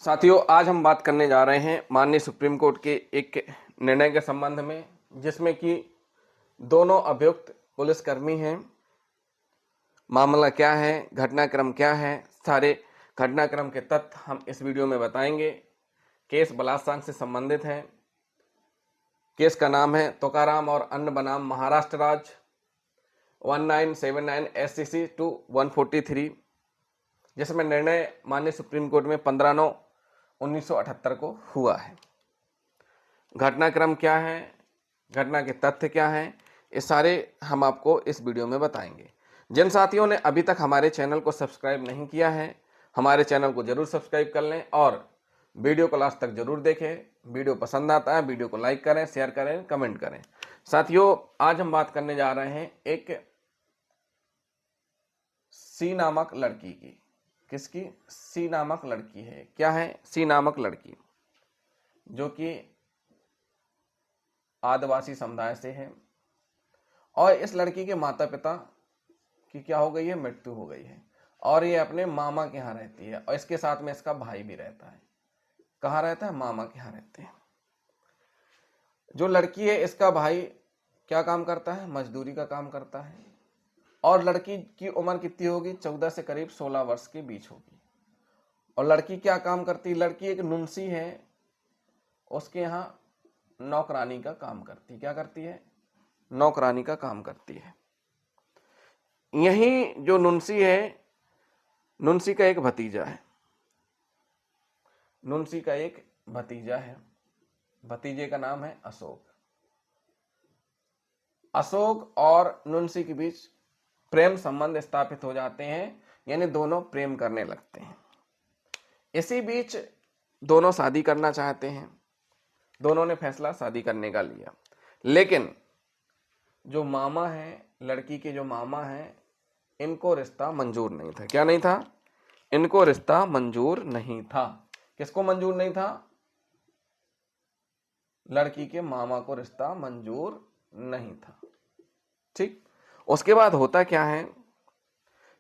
साथियों, आज हम बात करने जा रहे हैं माननीय सुप्रीम कोर्ट के एक निर्णय के संबंध में, जिसमें कि दोनों अभियुक्त पुलिसकर्मी हैं। मामला क्या है, घटनाक्रम क्या है, सारे घटनाक्रम के तथ्य हम इस वीडियो में बताएंगे। केस बलात्कार से संबंधित है। केस का नाम है तुकाराम और अन्य बनाम महाराष्ट्र राज्य 1979 SCC 143, जिसमें निर्णय माननीय सुप्रीम कोर्ट में 15/9/1978 को हुआ है। घटनाक्रम क्या है, घटना के तथ्य क्या हैं, ये सारे हम आपको इस वीडियो में बताएंगे। जिन साथियों ने अभी तक हमारे चैनल को सब्सक्राइब नहीं किया है, हमारे चैनल को जरूर सब्सक्राइब कर लें और वीडियो को लास्ट तक जरूर देखें। वीडियो पसंद आता है, वीडियो को लाइक करें, शेयर करें, कमेंट करें। साथियों, आज हम बात करने जा रहे हैं एक सी नामक लड़की की। किसकी? सी नामक लड़की है। क्या है? सी नामक लड़की, जो कि आदिवासी समुदाय से है और इस लड़की के माता पिता की क्या हो गई है? मृत्यु हो गई है और ये अपने मामा के यहाँ रहती है और इसके साथ में इसका भाई भी रहता है। कहाँ रहता है? मामा के यहाँ रहते हैं। जो लड़की है, इसका भाई क्या काम करता है? मजदूरी का काम करता है और लड़की की उम्र कितनी होगी? 14 से करीब 16 वर्ष के बीच होगी। और लड़की क्या काम करती है? लड़की एक नुनसी है, उसके यहाँ नौकरानी का काम करती। क्या करती है? नौकरानी का काम करती है। यही जो नुनसी है, नुनसी का एक भतीजा है। नुनसी का एक भतीजा है। भतीजे का नाम है अशोक। अशोक और नुनसी के बीच प्रेम संबंध स्थापित हो जाते हैं, यानी दोनों प्रेम करने लगते हैं। इसी बीच दोनों शादी करना चाहते हैं। दोनों ने फैसला शादी करने का लिया, लेकिन जो मामा है, लड़की के जो मामा हैं, इनको रिश्ता मंजूर नहीं था। क्या नहीं था? इनको रिश्ता मंजूर नहीं था। किसको मंजूर नहीं था? लड़की के मामा को रिश्ता मंजूर नहीं था। ठीक। उसके बाद होता क्या है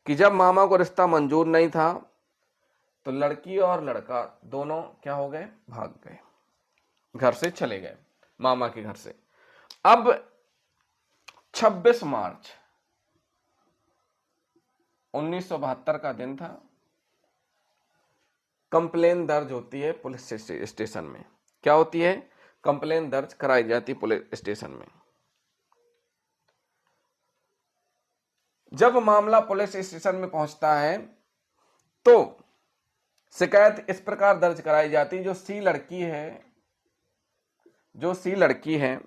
कि जब मामा को रिश्ता मंजूर नहीं था तो लड़की और लड़का दोनों क्या हो गए? भाग गए, घर से चले गए, मामा के घर से। अब 26 मार्च 1972 का दिन था। कंप्लेन दर्ज होती है पुलिस स्टेशन में। क्या होती है? कंप्लेन दर्ज कराई जाती पुलिस स्टेशन में। जब मामला पुलिस स्टेशन में पहुंचता है तो शिकायत इस प्रकार दर्ज कराई जाती, जो सी लड़की है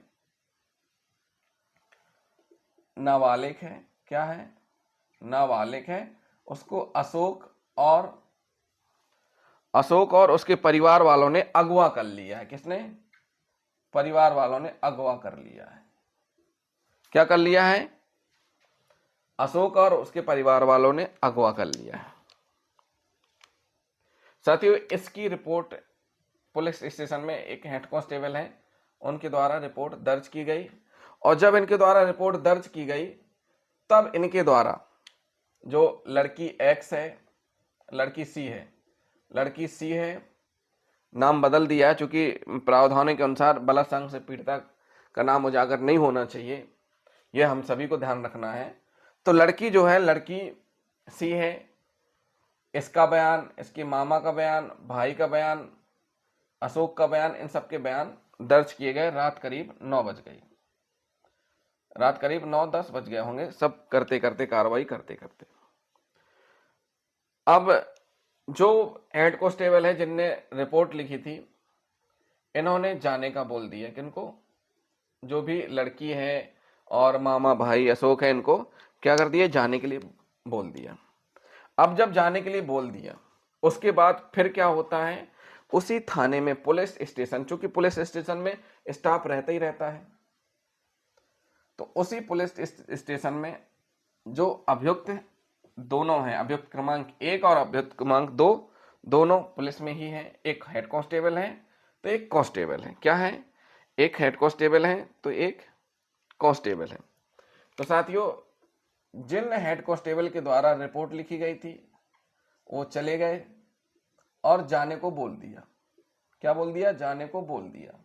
नाबालिग है। क्या है? नाबालिग है। उसको अशोक और उसके परिवार वालों ने अगवा कर लिया है। किसने? परिवार वालों ने अगवा कर लिया है। क्या कर लिया है? अशोक और उसके परिवार वालों ने अगवा कर लिया है। साथियों, इसकी रिपोर्ट पुलिस स्टेशन में एक हेड कांस्टेबल है, उनके द्वारा रिपोर्ट दर्ज की गई। और जब इनके द्वारा रिपोर्ट दर्ज की गई तब इनके द्वारा जो लड़की एक्स है, लड़की सी है, नाम बदल दिया है, चूंकि प्रावधानों के अनुसार बलात्कार से पीड़िता का नाम उजागर नहीं होना चाहिए, यह हम सभी को ध्यान रखना है। तो लड़की जो है, लड़की सी है, इसका बयान, इसके मामा का बयान, भाई का बयान, अशोक का बयान, इन सबके बयान दर्ज किए गए। रात करीब 9 बज गई। रात करीब 9-10 बज गए होंगे, सब करते करते, कार्रवाई करते करते। अब जो हेड कांस्टेबल है जिनने रिपोर्ट लिखी थी, इन्होंने जाने का बोल दिया। किनको? जो भी लड़की है और मामा भाई अशोक है, इनको क्या कर दिया? जाने के लिए बोल दिया। अब जब जाने के लिए बोल दिया, उसके बाद फिर क्या होता है? उसी थाने में पुलिस स्टेशन, चूंकि पुलिस स्टेशन में स्टाफ रहता ही रहता है, तो उसी पुलिस स्टेशन में जो अभियुक्त दोनों हैं, अभियुक्त क्रमांक 1 और अभियुक्त क्रमांक 2, दोनों पुलिस में ही हैं। एक हेड कांस्टेबल है तो एक कांस्टेबल है। क्या है? एक हेड कांस्टेबल है तो एक कांस्टेबल है। तो साथियों, जिन हेड कांस्टेबल के द्वारा रिपोर्ट लिखी गई थी वो चले गए और जाने को बोल दिया। क्या बोल दिया? जाने को बोल दिया।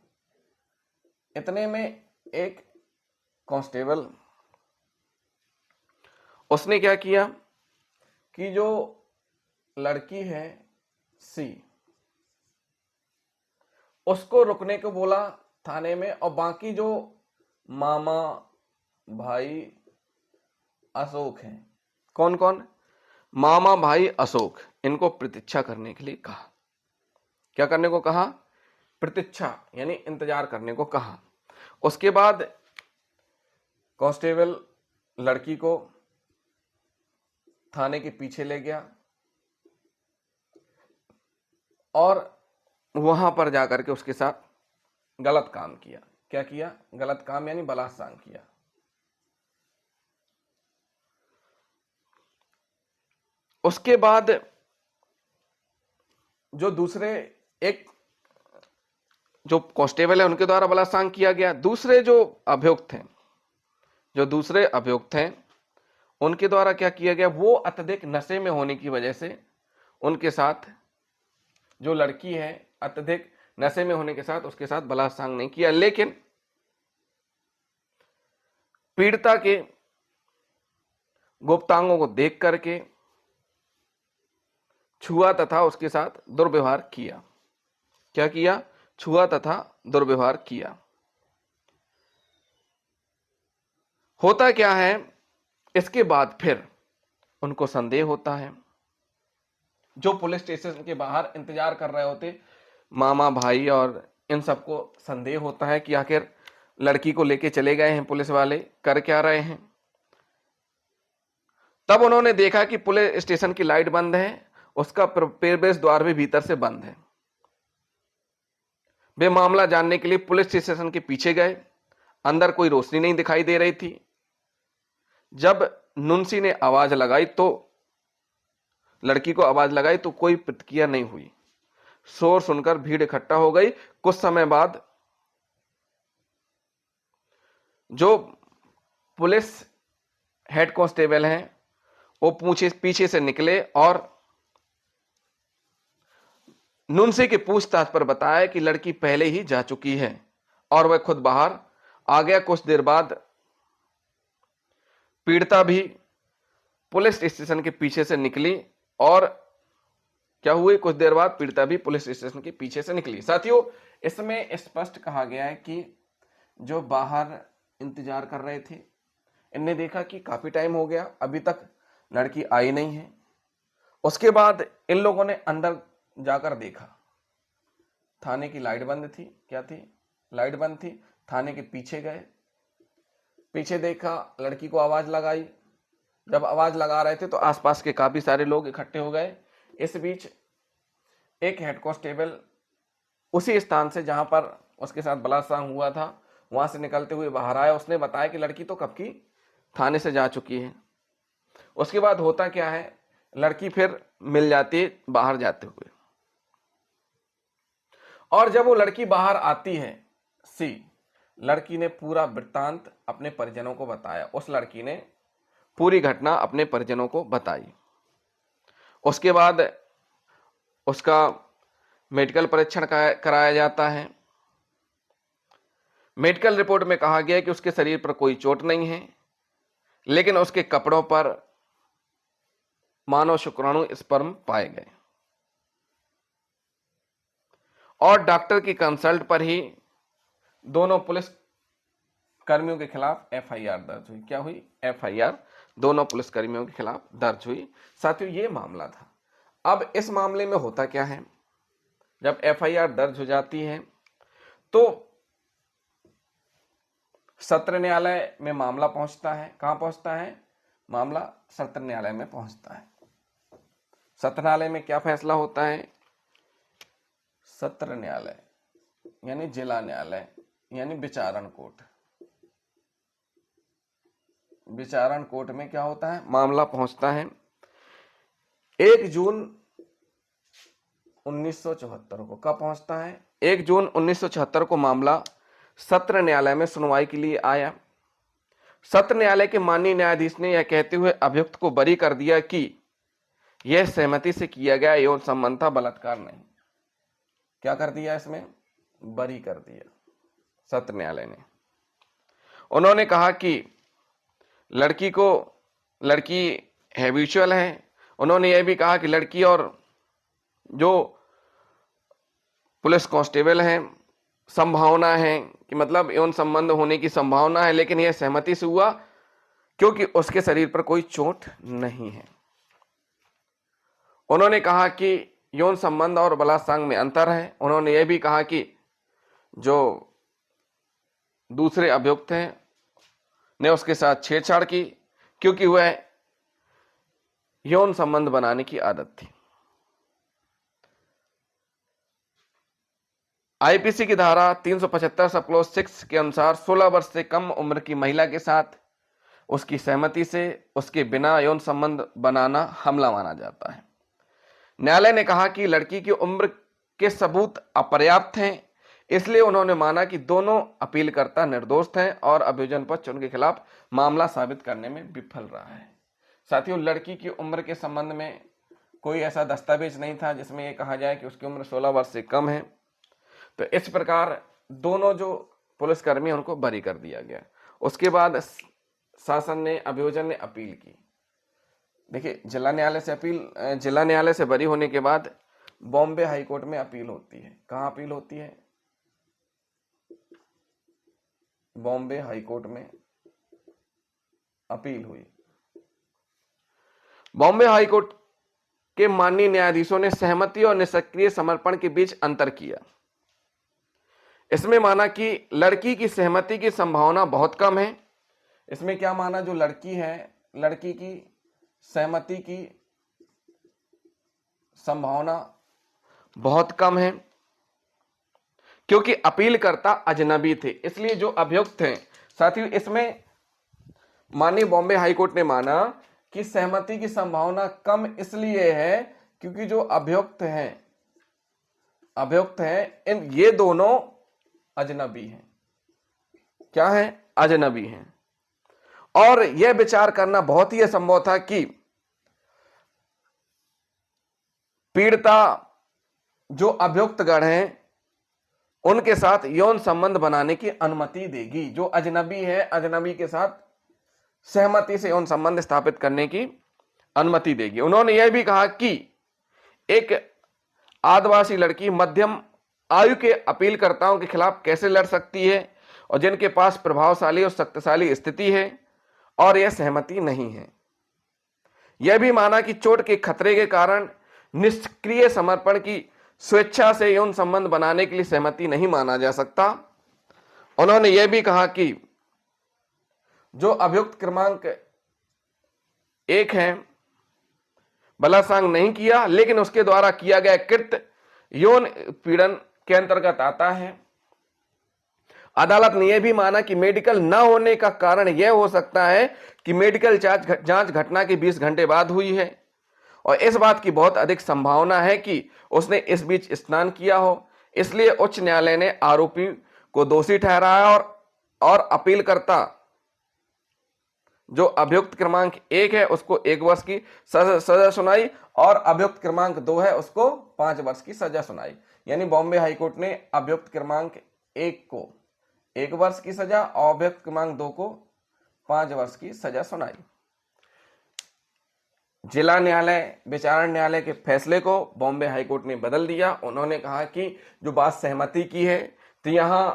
इतने में एक कांस्टेबल उसने क्या किया कि जो लड़की है सी, उसको रुकने को बोला थाने में, और बाकी जो मामा भाई अशोक हैं, कौन कौन? मामा भाई अशोक, इनको प्रतीक्षा करने के लिए कहा। क्या करने को कहा? प्रतीक्षा यानी इंतजार करने को कहा। उसके बाद कांस्टेबल लड़की को थाने के पीछे ले गया और वहां पर जाकर के उसके साथ गलत काम किया। क्या किया? गलत काम यानी बलात्कार किया। उसके बाद जो दूसरे एक जो कांस्टेबल है उनके द्वारा बलात्कार किया गया। दूसरे जो अभियुक्त हैं, उनके द्वारा क्या किया गया? वो अत्यधिक नशे में होने की वजह से उनके साथ, जो लड़की है अत्यधिक नशे में होने के साथ उसके साथ बलात्कार नहीं किया, लेकिन पीड़िता के गुप्तांगों को देख करके छुआ तथा उसके साथ दुर्व्यवहार किया। क्या किया? छुआ तथा दुर्व्यवहार किया। होता क्या है, इसके बाद फिर उनको संदेह होता है। जो पुलिस स्टेशन के बाहर इंतजार कर रहे होते मामा भाई और इन सबको संदेह होता है कि आखिर लड़की को लेके चले गए हैं पुलिस वाले, कर क्या रहे हैं। तब उन्होंने देखा कि पुलिस स्टेशन की लाइट बंद है, उसका प्रवेश द्वार भी भीतर से बंद है। वे मामला जानने के लिए पुलिस स्टेशन के पीछे गए। अंदर कोई रोशनी नहीं दिखाई दे रही थी। जब नुंसी ने आवाज लगाई तो लड़की को आवाज लगाई तो कोई प्रतिक्रिया नहीं हुई। शोर सुनकर भीड़ इकट्ठा हो गई। कुछ समय बाद जो पुलिस हेड कांस्टेबल हैं वो पीछे से निकले और नुंसी के पूछताछ पर बताया कि लड़की पहले ही जा चुकी है और वह खुद बाहर आ गया। कुछ देर बाद पीड़िता भी पुलिस स्टेशन के पीछे से निकली और क्या हुई? कुछ देर बाद पीड़िता भी पुलिस स्टेशन के पीछे से निकली। साथियों, इसमें स्पष्ट कहा गया है कि जो बाहर इंतजार कर रहे थे इनने देखा कि काफी टाइम हो गया, अभी तक लड़की आई नहीं है। उसके बाद इन लोगों ने अंदर जाकर देखा, थाने की लाइट बंद थी। क्या थी? लाइट बंद थी। थाने के पीछे गए, पीछे देखा, लड़की को आवाज लगाई। जब आवाज लगा रहे थे तो आसपास के काफी सारे लोग इकट्ठे हो गए। इस बीच एक हेड कांस्टेबल उसी स्थान से जहां पर उसके साथ बलात्कार हुआ था वहां से निकलते हुए बाहर आया। उसने बताया कि लड़की तो कब की थाने से जा चुकी है। उसके बाद होता क्या है, लड़की फिर मिल जाती है बाहर जाते हुए। और जब वो लड़की बाहर आती है सी, लड़की ने पूरा वृत्तांत अपने परिजनों को बताया। उस लड़की ने पूरी घटना अपने परिजनों को बताई। उसके बाद उसका मेडिकल परीक्षण कराया जाता है। मेडिकल रिपोर्ट में कहा गया कि उसके शरीर पर कोई चोट नहीं है, लेकिन उसके कपड़ों पर मानव शुक्राणु स्पर्म पाए गए और डॉक्टर की कंसल्ट पर ही दोनों पुलिस कर्मियों के खिलाफ एफआईआर दर्ज हुई। क्या हुई? एफआईआर दोनों पुलिस कर्मियों के खिलाफ दर्ज हुई। साथियों, ये मामला था। अब इस मामले में होता क्या है, जब एफआईआर दर्ज हो जाती है तो सत्र न्यायालय में मामला पहुंचता है। कहां पहुंचता है? मामला सत्र न्यायालय में पहुंचता है। सत्र न्यायालय में क्या फैसला होता है? सत्र न्यायालय यानी जिला न्यायालय यानी विचारण कोर्ट। विचारण कोर्ट में क्या होता है? मामला पहुंचता है 1 जून 1974 को। कब पहुंचता है? 1 जून 1974 को मामला सत्र न्यायालय में सुनवाई के लिए आया। सत्र न्यायालय के माननीय न्यायाधीश ने यह कहते हुए अभियुक्त को बरी कर दिया कि यह सहमति से किया गया यौन संबंध था, बलात्कार नहीं। क्या कर दिया, इसमें बरी कर दिया सत्र न्यायालय ने। उन्होंने कहा कि लड़की हैबिचुअल है। उन्होंने यह भी कहा कि लड़की और जो पुलिस कांस्टेबल हैं, संभावना है कि मतलब यौन संबंध होने की संभावना है, लेकिन यह सहमति से हुआ क्योंकि उसके शरीर पर कोई चोट नहीं है। उन्होंने कहा कि यौन संबंध और बलात्कार में अंतर है। उन्होंने यह भी कहा कि जो दूसरे अभियुक्त हैं ने उसके साथ छेड़छाड़ की क्योंकि वह यौन संबंध बनाने की आदत थी। आईपीसी की धारा 375 सब क्लॉज 6 के अनुसार 16 वर्ष से कम उम्र की महिला के साथ उसकी सहमति से उसके बिना यौन संबंध बनाना हमला माना जाता है। न्यायालय ने कहा कि लड़की की उम्र के सबूत अपर्याप्त हैं, इसलिए उन्होंने माना कि दोनों अपीलकर्ता निर्दोष हैं और अभियोजन पक्ष उनके खिलाफ मामला साबित करने में विफल रहा है। साथियों, लड़की की उम्र के संबंध में कोई ऐसा दस्तावेज नहीं था जिसमें यह कहा जाए कि उसकी उम्र 16 वर्ष से कम है। तो इस प्रकार दोनों जो पुलिसकर्मी उनको बरी कर दिया गया। उसके बाद शासन ने, अभियोजन ने अपील की। देखिए, जिला न्यायालय से बरी होने के बाद बॉम्बे हाईकोर्ट में अपील होती है। कहां अपील होती है? बॉम्बे हाईकोर्ट में अपील हुई। बॉम्बे हाईकोर्ट के माननीय न्यायाधीशों ने सहमति और निष्क्रिय समर्पण के बीच अंतर किया। इसमें माना कि लड़की की सहमति की संभावना बहुत कम है। इसमें क्या माना, जो लड़की है, लड़की की सहमति की संभावना बहुत कम है क्योंकि अपीलकर्ता अजनबी थे। इसलिए जो अभियुक्त हैं, साथियों, इसमें माननीय बॉम्बे हाईकोर्ट ने माना कि सहमति की संभावना कम इसलिए है क्योंकि जो अभियुक्त हैं इन ये दोनों अजनबी हैं। क्या है? अजनबी हैं। और यह विचार करना बहुत ही असंभव था कि पीड़िता जो अभियुक्त गण हैं उनके साथ यौन संबंध बनाने की अनुमति देगी। जो अजनबी है, अजनबी के साथ सहमति से यौन संबंध स्थापित करने की अनुमति देगी। उन्होंने यह भी कहा कि एक आदिवासी लड़की मध्यम आयु के अपीलकर्ताओं के खिलाफ कैसे लड़ सकती है और जिनके पास प्रभावशाली और शक्तिशाली स्थिति है, और यह सहमति नहीं है। यह भी माना कि चोट के खतरे के कारण निष्क्रिय समर्पण की स्वेच्छा से यौन संबंध बनाने के लिए सहमति नहीं माना जा सकता। उन्होंने यह भी कहा कि जो अभियुक्त क्रमांक 1 है, बलात्कार नहीं किया लेकिन उसके द्वारा किया गया कृत्य यौन पीड़न के अंतर्गत आता है। अदालत ने यह भी माना कि मेडिकल न होने का कारण यह हो सकता है कि मेडिकल जांच घटना के 20 घंटे बाद हुई है और इस बात की बहुत अधिक संभावना है कि उसने इस बीच स्नान किया हो। इसलिए उच्च न्यायालय ने आरोपी को दोषी ठहराया और अपीलकर्ता जो अभियुक्त क्रमांक 1 है उसको 1 वर्ष की सजा सुनाई और अभियुक्त क्रमांक 2 है उसको 5 वर्ष की सजा सुनाई। यानी बॉम्बे हाईकोर्ट ने अभियुक्त क्रमांक 1 को 1 वर्ष की सजा और अभियुक्त क्रमांक 2 को 5 वर्ष की सजा सुनाई। जिला न्यायालय, विचारण न्यायालय के फैसले को बॉम्बे हाईकोर्ट ने बदल दिया। उन्होंने कहा कि जो बात सहमति की है तो यहां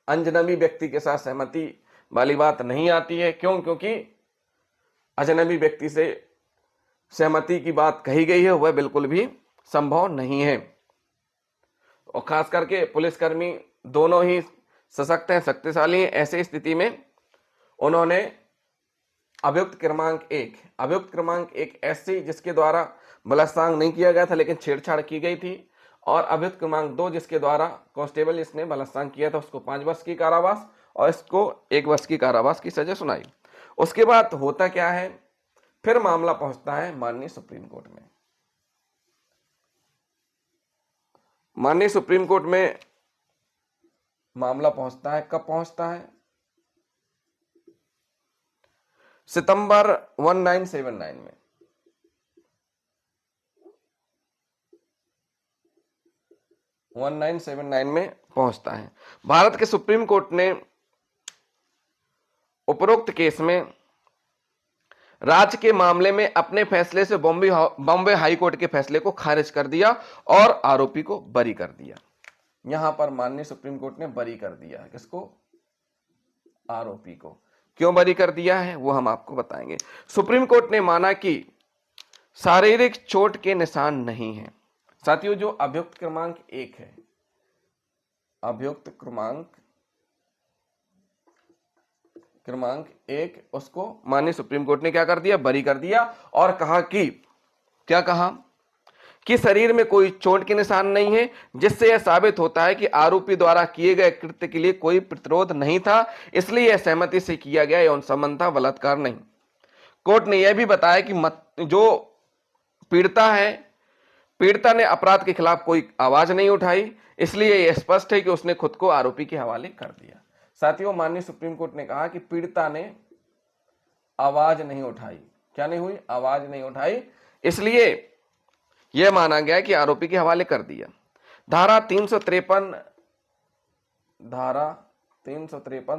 अजनबी व्यक्ति के साथ सहमति वाली बात नहीं आती है। क्योंकि अजनबी व्यक्ति से सहमति की बात कही गई है वह बिल्कुल भी संभव नहीं है। और खास करके पुलिसकर्मी दोनों ही सशक्त हैं, शक्तिशाली हैं। ऐसी स्थिति में उन्होंने अभियुक्त क्रमांक 1 ऐसी जिसके द्वारा बलात्कार नहीं किया गया था लेकिन छेड़छाड़ की गई थी, और अभियुक्त क्रमांक 2 जिसके द्वारा कांस्टेबल जिसने बलात्कार किया था उसको 5 वर्ष की कारावास और इसको 1 वर्ष की कारावास की सजा सुनाई। उसके बाद होता क्या है, फिर मामला पहुंचता है माननीय सुप्रीम कोर्ट में। माननीय सुप्रीम कोर्ट में मामला पहुंचता है। कब पहुंचता है? सितंबर 1979 में। 1979 में पहुंचता है। भारत के सुप्रीम कोर्ट ने उपरोक्त केस में राज्य के मामले में अपने फैसले से बॉम्बे हाई कोर्ट के फैसले को खारिज कर दिया और आरोपी को बरी कर दिया। यहां पर माननीय सुप्रीम कोर्ट ने बरी कर दिया। किसको? आरोपी को। क्यों बरी कर दिया है वो हम आपको बताएंगे। सुप्रीम कोर्ट ने माना कि शारीरिक चोट के निशान नहीं है। साथियों, जो अभियुक्त क्रमांक 1 है, अभियुक्त क्रमांक 1, उसको माननीय सुप्रीम कोर्ट ने क्या कर दिया? बरी कर दिया और कहा कि क्या कहा कि शरीर में कोई चोट के निशान नहीं है, जिससे यह साबित होता है कि आरोपी द्वारा किए गए कृत्य के लिए कोई प्रतिरोध नहीं था, इसलिए यह सहमति से किया गया यौन संबंध था, बलात्कार नहीं। कोर्ट ने यह भी बताया कि जो पीड़िता है, पीड़िता ने अपराध के खिलाफ कोई आवाज नहीं उठाई, इसलिए यह स्पष्ट है कि उसने खुद को आरोपी के हवाले कर दिया। साथियों, माननीय सुप्रीम कोर्ट ने कहा कि पीड़िता ने आवाज नहीं उठाई। क्या नहीं हुई? आवाज नहीं उठाई, इसलिए यह माना गया कि आरोपी के हवाले कर दिया। धारा 353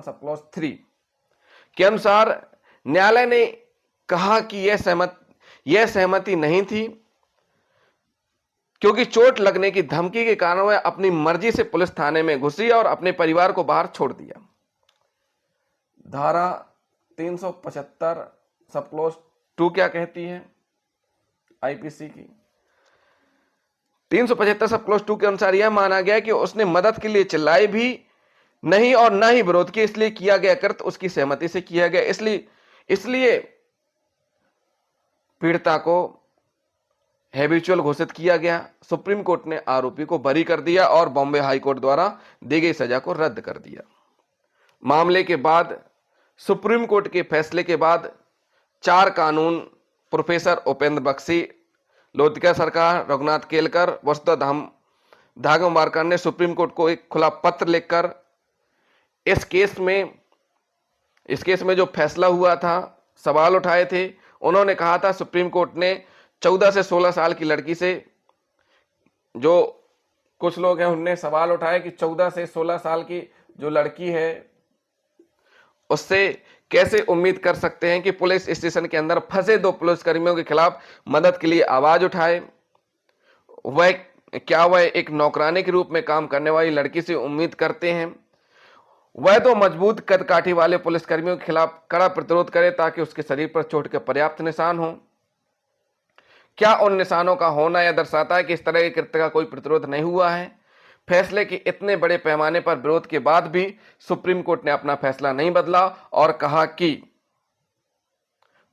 सब क्लॉज 3 के अनुसार न्यायालय ने कहा कि यह सहमति नहीं थी, क्योंकि चोट लगने की धमकी के कारण वह अपनी मर्जी से पुलिस थाने में घुसी और अपने परिवार को बाहर छोड़ दिया। धारा 375 सब क्लॉज 2 क्या कहती है आईपीसी की? 375 सब क्लॉज 2 के अनुसार यह माना गया कि उसने मदद के लिए चिल्लाई भी नहीं और न ही विरोध किया, इसलिए किया गया कृत्य उसकी सहमति से किया गया। इसलिए पीड़िता को हैबिचुअल घोषित किया गया। सुप्रीम कोर्ट ने आरोपी को बरी कर दिया और बॉम्बे हाई कोर्ट द्वारा दी गई सजा को रद्द कर दिया। मामले के बाद सुप्रीम कोर्ट के फैसले के बाद 4 कानून प्रोफेसर उपेंद्र बख्शी, लोधिका सरकार, रघुनाथ केलकर, वसुधा धागमवारकर ने सुप्रीम कोर्ट को एक खुला पत्र लिखकर इस केस में जो फैसला हुआ था, सवाल उठाए थे। उन्होंने कहा था, सुप्रीम कोर्ट ने 14 से 16 साल की लड़की से, जो कुछ लोग हैं उन्होंने सवाल उठाए कि 14 से 16 साल की जो लड़की है उससे कैसे उम्मीद कर सकते हैं कि पुलिस स्टेशन के अंदर फंसे 2 पुलिसकर्मियों के खिलाफ मदद के लिए आवाज उठाए। वह एक नौकरानी के रूप में काम करने वाली लड़की से उम्मीद करते हैं? वह तो मजबूत कदकाठी वाले पुलिसकर्मियों के खिलाफ कड़ा प्रतिरोध करे ताकि उसके शरीर पर चोट के पर्याप्त निशान हो। क्या उन निशानों का होना यह दर्शाता है कि इस तरह के कृत्य का कोई प्रतिरोध नहीं हुआ है? फैसले के इतने बड़े पैमाने पर विरोध के बाद भी सुप्रीम कोर्ट ने अपना फैसला नहीं बदला और कहा कि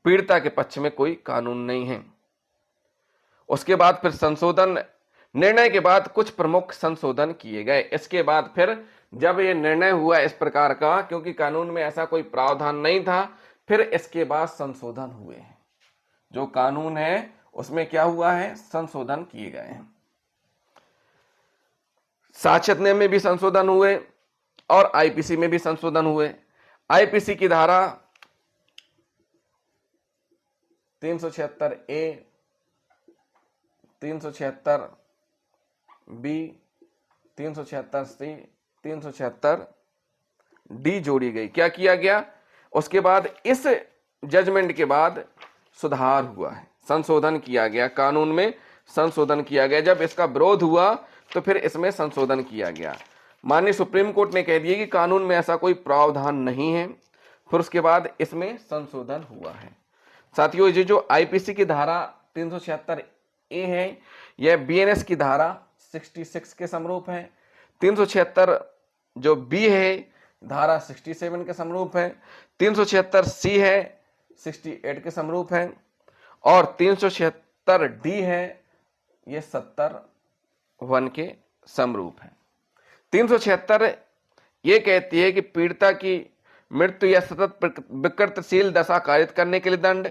पीड़िता के पक्ष में कोई कानून नहीं है। उसके बाद फिर निर्णय के बाद कुछ प्रमुख संशोधन किए गए। इसके बाद फिर जब यह निर्णय हुआ इस प्रकार का, क्योंकि कानून में ऐसा कोई प्रावधान नहीं था, फिर इसके बाद संशोधन हुए हैं। जो कानून है उसमें क्या हुआ है? संशोधन किए गए हैं। साक्ष्य नियम में भी संशोधन हुए और आईपीसी में भी संशोधन हुए। आईपीसी की धारा 376A, 376B, 376C, 376D जोड़ी गई। क्या किया गया? उसके बाद इस जजमेंट के बाद सुधार हुआ है, संशोधन किया गया, कानून में संशोधन किया गया। जब इसका विरोध हुआ तो फिर इसमें संशोधन किया गया। माननीय सुप्रीम कोर्ट ने कह दिया कि कानून में ऐसा कोई प्रावधान नहीं है, फिर उसके बाद इसमें संशोधन हुआ है। साथियों, ये जो आईपीसी की धारा 376A है, यह बीएनएस की धारा 66 के समरूप है। 376 जो बी है धारा 67 के समरूप है। 376C है 68 के समरूप है और 376D है ये 71 के समरूप है। 376 ये कहती है कि पीड़िता की मृत्यु या सतत विकृतशील दशा कारित करने के लिए दंड।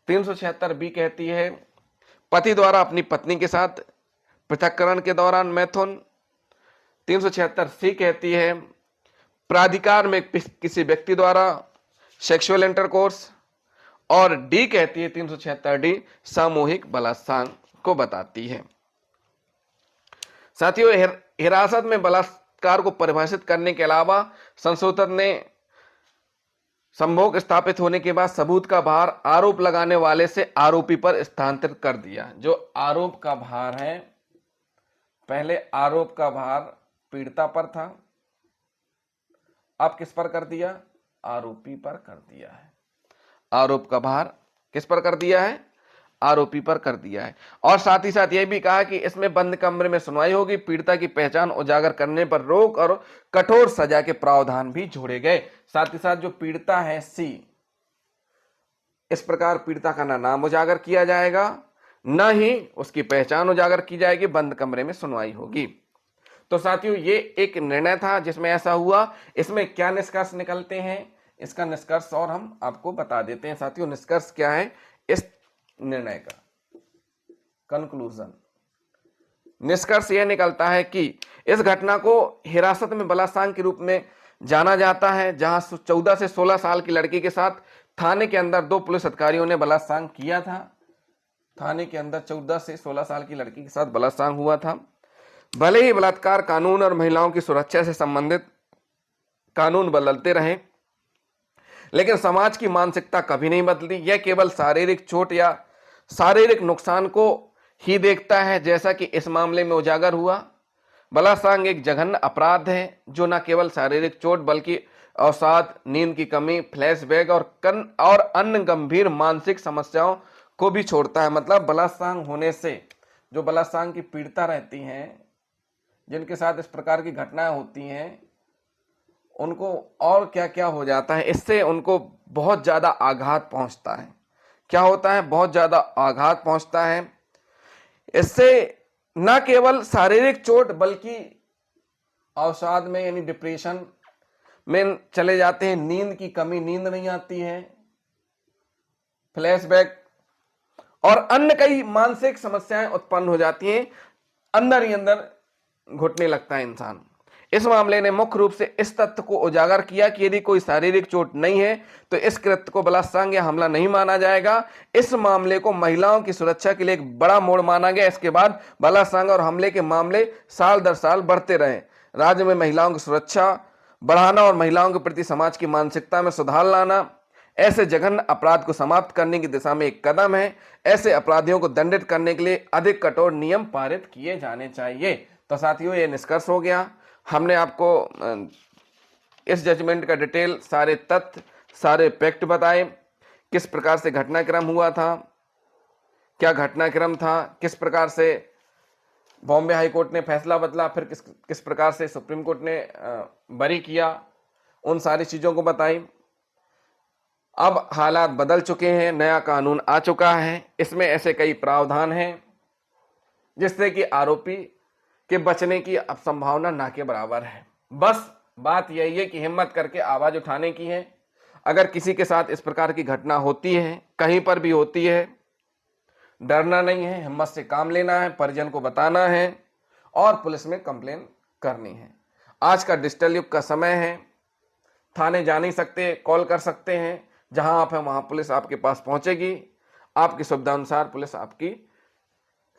376B कहती है पति द्वारा अपनी पत्नी के साथ पृथक्करण के दौरान मैथुन। 376C कहती है प्राधिकार में किसी व्यक्ति द्वारा सेक्सुअल इंटरकोर्स। और डी कहती है 376D सामूहिक बलात्कार को बताती है। साथियों, हिरासत में बलात्कार को परिभाषित करने के अलावा संशोधन ने संभोग स्थापित होने के बाद सबूत का भार आरोप लगाने वाले से आरोपी पर स्थानांतरित कर दिया। जो आरोप का भार है, पहले आरोप का भार पीड़िता पर था, अब किस पर कर दिया? आरोपी पर कर दिया है। आरोप का भार किस पर कर दिया है? आरोपी पर कर दिया है। और साथ ही साथ यह भी कहा कि इसमें बंद कमरे में सुनवाई होगी, पीड़िता की पहचान उजागर करने पर रोक और कठोर सजा के प्रावधान भी जोड़े गए। साथ ही साथ जो पीड़िता है सी, इस प्रकार पीड़िता का नाम उजागर किया जाएगा, न ही उसकी पहचान उजागर की जाएगी, बंद कमरे में सुनवाई होगी। तो साथियों, ये एक निर्णय था जिसमें ऐसा हुआ। इसमें क्या निष्कर्ष निकलते हैं, इसका निष्कर्ष और हम आपको बता देते हैं। साथियों, निष्कर्ष क्या है इस निर्णय का? कंक्लूजन, निष्कर्ष यह निकलता है कि इस घटना को हिरासत में बलात्कार के रूप में जाना जाता है, जहां 14 से 16 साल की लड़की के साथ थाने के अंदर 2 पुलिस अधिकारियों ने बलात्कार किया था। थाने के अंदर 14 से 16 साल की लड़की के साथ बलात्कार हुआ था। भले ही बलात्कार कानून और महिलाओं की सुरक्षा से संबंधित कानून बदलते रहे, लेकिन समाज की मानसिकता कभी नहीं बदली। यह केवल शारीरिक चोट या शारीरिक नुकसान को ही देखता है, जैसा कि इस मामले में उजागर हुआ। बलात्कार एक जघन्य अपराध है जो न केवल शारीरिक चोट बल्कि अवसाद, नींद की कमी, फ्लैशबैक और अन्य गंभीर मानसिक समस्याओं को भी छोड़ता है। मतलब बलात्कार होने से जो बलात्कार की पीड़िता रहती हैं, जिनके साथ इस प्रकार की घटनाएं होती हैं, उनको और क्या क्या हो जाता है, इससे उनको बहुत ज्यादा आघात पहुंचता है। क्या होता है? बहुत ज्यादा आघात पहुंचता है। इससे न केवल शारीरिक चोट बल्कि अवसाद में यानी डिप्रेशन में चले जाते हैं, नींद की कमी, नींद नहीं आती है, फ्लैशबैक और अन्य कई मानसिक समस्याएं उत्पन्न हो जाती हैं। अंदर ही अंदर घुटने लगता है इंसान। इस मामले ने मुख्य रूप से इस तथ्य को उजागर किया कि यदि कोई शारीरिक चोट नहीं है तो इस कृत्य को बलात्कार या हमला नहीं माना जाएगा। इस मामले को महिलाओं की सुरक्षा के लिए एक बड़ा मोड़ माना गया। इसके बाद बलात्कार और हमले के मामले साल दर साल बढ़ते रहे। राज्य में महिलाओं की सुरक्षा बढ़ाना और महिलाओं के प्रति समाज की मानसिकता में सुधार लाना ऐसे जघन्य अपराध को समाप्त करने की दिशा में एक कदम है। ऐसे अपराधियों को दंडित करने के लिए अधिक कठोर नियम पारित किए जाने चाहिए। तो साथियों, ये निष्कर्ष हो गया। हमने आपको इस जजमेंट का डिटेल, सारे तथ्य, सारे फैक्ट बताए, किस प्रकार से घटनाक्रम हुआ था, क्या घटनाक्रम था, किस प्रकार से बॉम्बे हाई कोर्ट ने फैसला बदला, फिर किस प्रकार से सुप्रीम कोर्ट ने बरी किया, उन सारी चीजों को बताई। अब हालात बदल चुके हैं, नया कानून आ चुका है। इसमें ऐसे कई प्रावधान हैं जिससे कि आरोपी के बचने की अब संभावना ना के बराबर है। बस बात यही है कि हिम्मत करके आवाज उठाने की है। अगर किसी के साथ इस प्रकार की घटना होती है, कहीं पर भी होती है, डरना नहीं है, हिम्मत से काम लेना है, परिजन को बताना है और पुलिस में कंप्लेन करनी है। आज का डिजिटल युग का समय है। थाने जा नहीं सकते, कॉल कर सकते हैं। जहां आप हैं वहां पुलिस आपके पास पहुंचेगी। आपकी सुविधा अनुसार पुलिस आपकी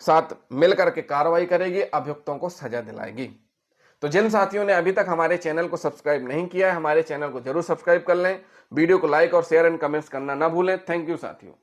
साथ मिलकर के कार्रवाई करेगी, अभियुक्तों को सजा दिलाएगी। तो जिन साथियों ने अभी तक हमारे चैनल को सब्सक्राइब नहीं किया है, हमारे चैनल को जरूर सब्सक्राइब कर लें। वीडियो को लाइक और शेयर एंड कमेंट्स करना ना भूलें। थैंक यू साथियों।